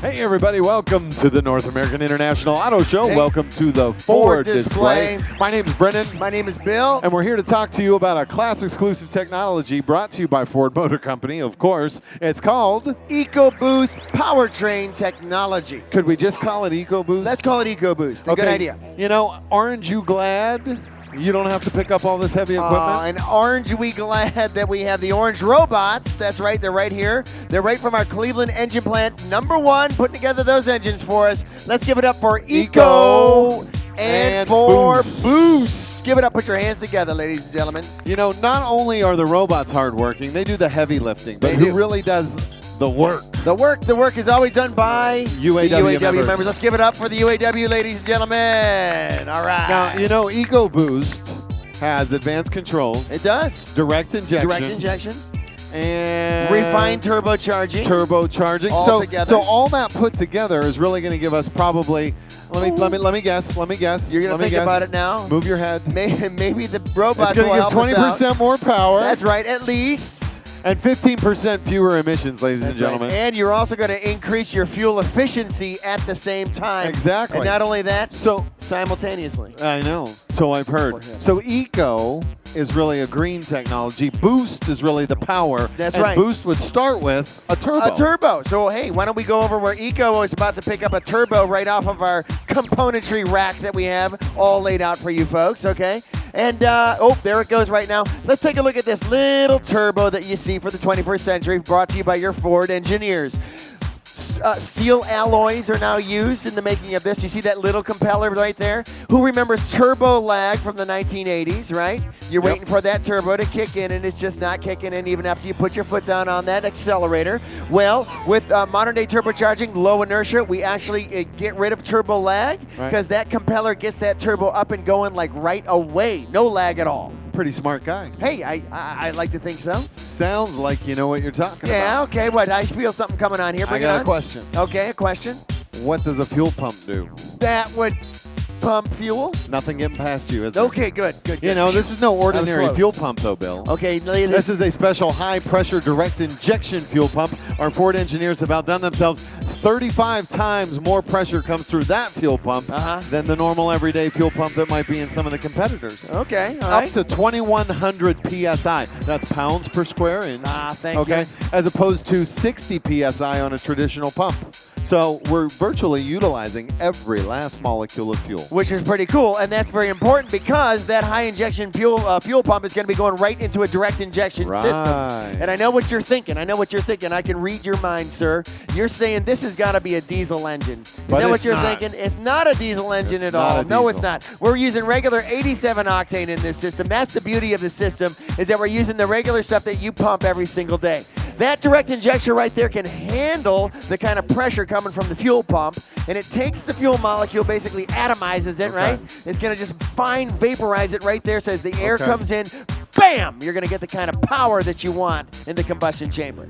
Hey everybody, welcome to the North American International Auto Show. Hey. Welcome to the Ford Display. My name is Brennan. My name is Bill. And we're here to talk to you about a class-exclusive technology brought to you by Ford Motor Company, of course. It's called... EcoBoost Powertrain Technology. Could we just call it EcoBoost? Let's call it EcoBoost. A good idea. You know, aren't you glad you don't have to pick up all this heavy equipment? And aren't we glad that we have the orange robots? That's right, they're right here. They're right from our Cleveland engine plant, #1, putting together those engines for us. Let's give it up for Eco and for Boost. Give it up, put your hands together, ladies and gentlemen. You know, not only are the robots hardworking, they do the heavy lifting, but who really does the work? The work is always done by UAW the UAW members. Let's give it up for the UAW, ladies and gentlemen. All right. Now, you know, EcoBoost has advanced controls, It does. direct injection, and Refined turbocharging. turbocharging. All together. So all that put together is really going to give us probably. Let me guess. You're gonna think about it now. Move your head. Maybe the robots It's going will to give help us out. 20% more power. That's right, at least. And 15% fewer emissions, ladies and gentlemen. Right. And you're also going to increase your fuel efficiency at the same time. Exactly. And not only that, So simultaneously. I know. So I've heard. So Eco is really a green technology. Boost is really the power. That's and right. Boost would start with a turbo. A turbo. So, hey, why don't we go over where Eco is about to pick up a turbo right off of our componentry rack that we have all laid out for you folks, okay? And, oh, there it goes right now. Let's take a look at this little turbo that you see for the 21st century, brought to you by your Ford engineers. Steel alloys are now used in the making of this. You see that little compeller right there? Who remembers turbo lag from the 1980s, right? You're waiting for that turbo to kick in, and it's just not kicking in even after you put your foot down on that accelerator. Well, with modern-day turbocharging, low inertia, we actually get rid of turbo lag because that compeller gets that turbo up and going like right away. No lag at all. Pretty smart guy. Hey, I like to think so. Sounds like you know what you're talking Yeah, about. okay. What? I feel something coming on here. I Bring it got on. a question. Okay, a question. What does a fuel pump do? That would pump fuel. Nothing getting past you, is it? Okay, good. You know, this is no ordinary close. fuel pump, though, Bill. Okay, ladies. This is a special high-pressure direct injection fuel pump. Our Ford engineers have outdone themselves. 35 times more pressure comes through that fuel pump than the normal everyday fuel pump that might be in some of the competitors. Okay, all Up right. to 2,100 PSI. That's pounds per square inch. Thank you. As opposed to 60 PSI on a traditional pump. So we're virtually utilizing every last molecule of fuel. Which is pretty cool, and that's very important because that high injection fuel pump is going to be going right into a direct injection system. And I know what you're thinking. I can read your mind, sir. You're saying this has got to be a diesel engine. Is that what you're thinking? It's not a diesel engine at all. No, it's not. We're using regular 87 octane in this system. That's the beauty of the system, is that we're using the regular stuff that you pump every single day. That direct injection right there can handle the kind of pressure coming from the fuel pump, and it takes the fuel molecule, basically atomizes it, right? It's going to just fine vaporize it right there, so as the air comes in, bam, you're going to get the kind of power that you want in the combustion chamber.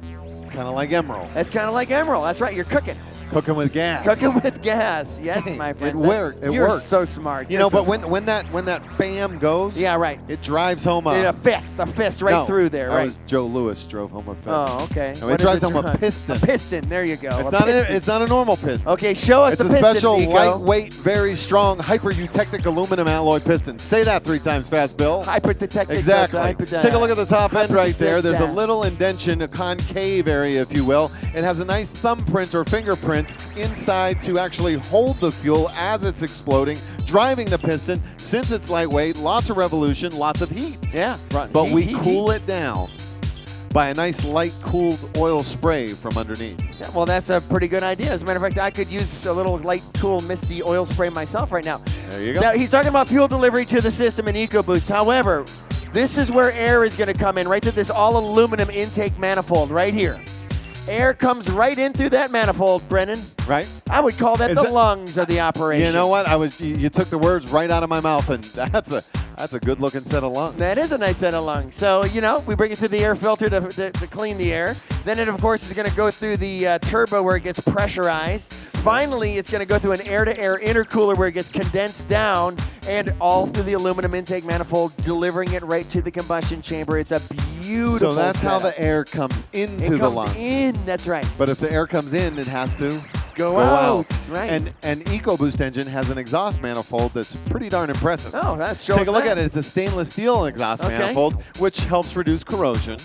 Kind of like Emerald. That's kind of like Emerald. That's right, you're cooking. Cooking with gas. Cooking with gas. Yes, my friend. It works. You're so smart. You know, but when that bam goes, yeah, right. It drives home a fist right through there, right? That was Joe Lewis drove home a fist. Oh, okay. No, it drives home a piston. A piston. There you go. It's not a normal piston. Okay, show us it's the a piston, special, Nico. lightweight, very strong, hyper-eutectic aluminum alloy piston. Say that 3 times fast, Bill. Hyper-detectic. Exactly. Take a look at the top end right there. There's a little indention, a concave area, if you will. It has a nice thumbprint or fingerprint inside to actually hold the fuel as it's exploding, driving the piston. Since it's lightweight, lots of revolution, lots of heat. Yeah. But we cool it down by a nice light cooled oil spray from underneath. Yeah, well, that's a pretty good idea. As a matter of fact, I could use a little light, cool, misty oil spray myself right now. There you go. Now, he's talking about fuel delivery to the system in EcoBoost. However, this is where air is going to come in, right through this all-aluminum intake manifold right here. Air comes right in through that manifold, Brennan. Right? I would call that the lungs of the operation. You know what? You took the words right out of my mouth, and that's a good-looking set of lungs. That is a nice set of lungs. So, you know, we bring it through the air filter to clean the air. Then it, of course, is going to go through the turbo where it gets pressurized. Finally, it's going to go through an air-to-air intercooler where it gets condensed down and all through the aluminum intake manifold, delivering it right to the combustion chamber. It's a beautiful So that's setup. how the air comes into it the comes lungs. in, that's right. But if the air comes in, it has to Go out. Right. And EcoBoost engine has an exhaust manifold that's pretty darn impressive. Oh, that's Take a look at it. It's a stainless steel exhaust manifold, which helps reduce corrosion.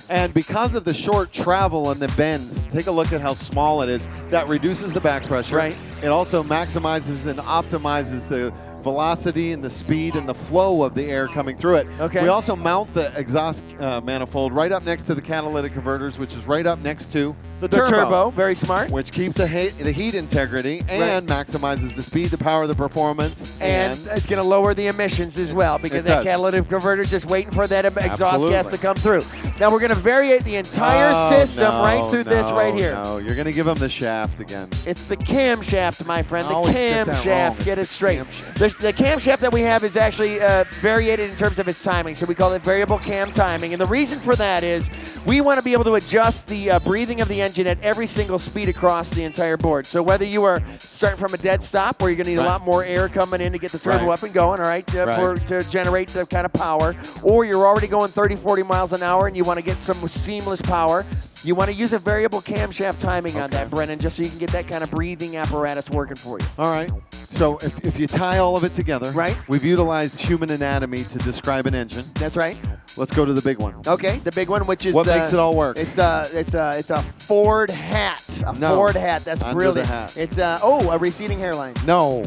And because of the short travel and the bends, take a look at how small it is. That reduces the back pressure. Right. It also maximizes and optimizes the velocity and the speed and the flow of the air coming through it. Okay. We also mount the exhaust manifold right up next to the catalytic converters, which is right up next to the turbo. Very smart. Which keeps the heat integrity and maximizes the speed, the power, the performance. And it's going to lower the emissions as well, because that catalytic converter is just waiting for that exhaust gas to come through. Now we're going to variate the entire system right through this right here. No, you're going to give them the shaft again. It's the camshaft, my friend. The Always get that wrong. camshaft. Get it It's the straight. camshaft. The camshaft that we have is actually variated in terms of its timing, so we call it variable cam timing. And the reason for that is we want to be able to adjust the breathing of the engine at every single speed across the entire board. So whether you are starting from a dead stop, where you're going to need a lot more air coming in to get the turbo up and going, all right, to generate the kind of power, or you're already going 30, 40 miles an hour and you want to get some seamless power, you want to use a variable camshaft timing on that, Brennan, just so you can get that kind of breathing apparatus working for you. All right. So if you tie all of it together, we've utilized human anatomy to describe an engine. That's right. Let's go to the big one. Okay, the big one, which is what makes it all work? It's a Ford hat. Ford hat. That's brilliant. The hat. It's a receding hairline. No.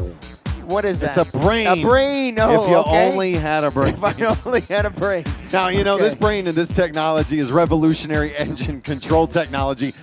What is that? It's a brain. A brain. Oh, if you only had a brain. If I only had a brain. Now, you know, this brain and this technology is revolutionary engine control technology.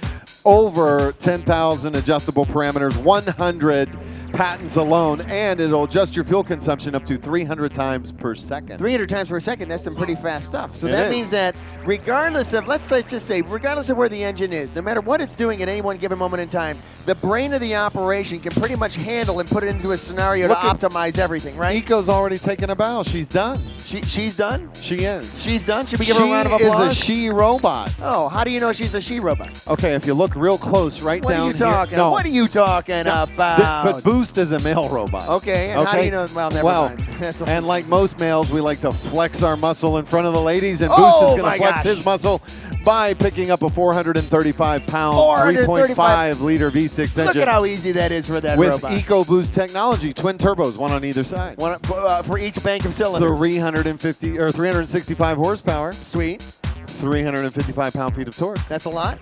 Over 10,000 adjustable parameters, 100 patents alone, and it'll adjust your fuel consumption up to 300 times per second. 300 times per second, that's some pretty fast stuff. So that means that regardless of, let's just say, regardless of where the engine is, no matter what it's doing at any one given moment in time, the brain of the operation can pretty much handle and put it into a scenario to optimize everything, right? Eco's already taken a bow. She's done. She's done? She is. She's done? Should we give her a round of applause? She is a she robot. Oh, how do you know she's a she robot? Okay, if you look real close down here. What are you talking about? But Boost is a male robot. Okay, and how do you know? Well, never mind. And like most males, we like to flex our muscle in front of the ladies, and Boost is going to flex his muscle by picking up a 435-pound, 3.5-liter V6 engine. Look at how easy that is for that robot. With EcoBoost technology, twin turbos, one on either side. One for each bank of cylinders. 365 horsepower. Sweet. 355 pound-feet of torque. That's a lot.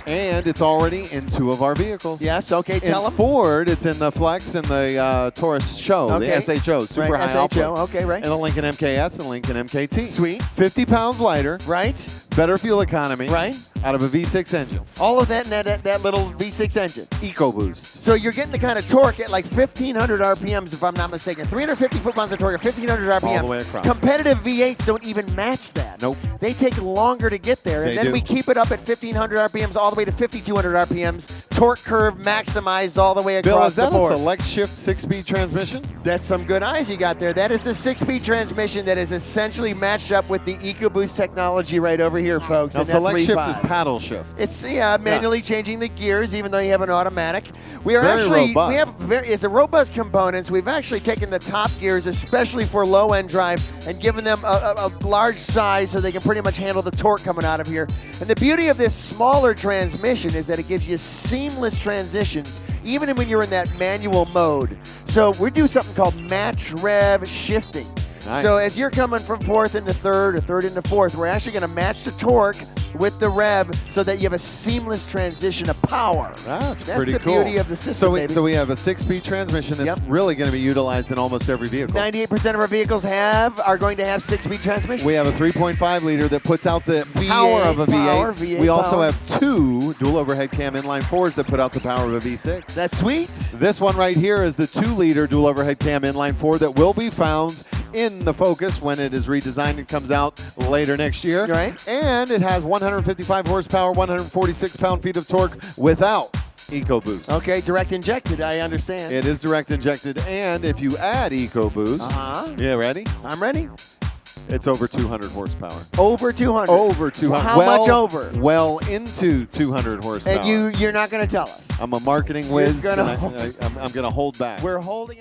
And it's already in 2 of our vehicles. Yes, okay, tell them. Ford, it's in the Flex and the Taurus Show, the SHO, super high output. Okay, right. And the Lincoln MKS and Lincoln MKT. Sweet. 50 pounds lighter. Right. Better fuel economy. Right. Out of a V6 engine. All of that in that little V6 engine. EcoBoost. So you're getting the kind of torque at like 1,500 RPMs, if I'm not mistaken. 350 foot-pounds of torque at 1,500 RPMs. All the way across. Competitive V8s don't even match that. Nope. They take longer to get there. And then we keep it up at 1,500 RPMs all the way to 5,200 RPMs. Torque curve maximized all the way across the board. Bill, is that a select shift 6-speed transmission? That's some good eyes you got there. That is the 6-speed transmission that is essentially matched up with the EcoBoost technology right over here, folks. Now, select shift is paddle shift. It's manually changing the gears, even though you have an automatic. We are robust. It's a robust components. We've actually taken the top gears, especially for low-end drive, and given them a large size so they can pretty much handle the torque coming out of here. And the beauty of this smaller transmission is that it gives you seamless transitions, even when you're in that manual mode. So we do something called match rev shifting. Nice. So as you're coming from fourth into third or third into fourth, we're actually going to match the torque with the rev so that you have a seamless transition of power. That's pretty cool. That's the beauty of the system, So we have a 6-speed transmission that's really going to be utilized in almost every vehicle. 98% of our vehicles are going to have 6-speed transmission. We have a 3.5-liter that puts out the power of a V8. We also have 2 dual overhead cam inline 4s that put out the power of a V6. That's sweet. This one right here is the 2-liter dual overhead cam inline 4 that will be found in the Focus when it is redesigned and comes out later next year. Right. And it has 155 horsepower, 146 pound-feet of torque without EcoBoost. Okay, direct injected, I understand. It is direct injected, and if you add EcoBoost, yeah, ready? I'm ready. It's over 200 horsepower. Over 200? Over 200. How much over? Well into 200 horsepower. And you're not going to tell us? I'm a marketing whiz. I'm going to hold back. We're holding up.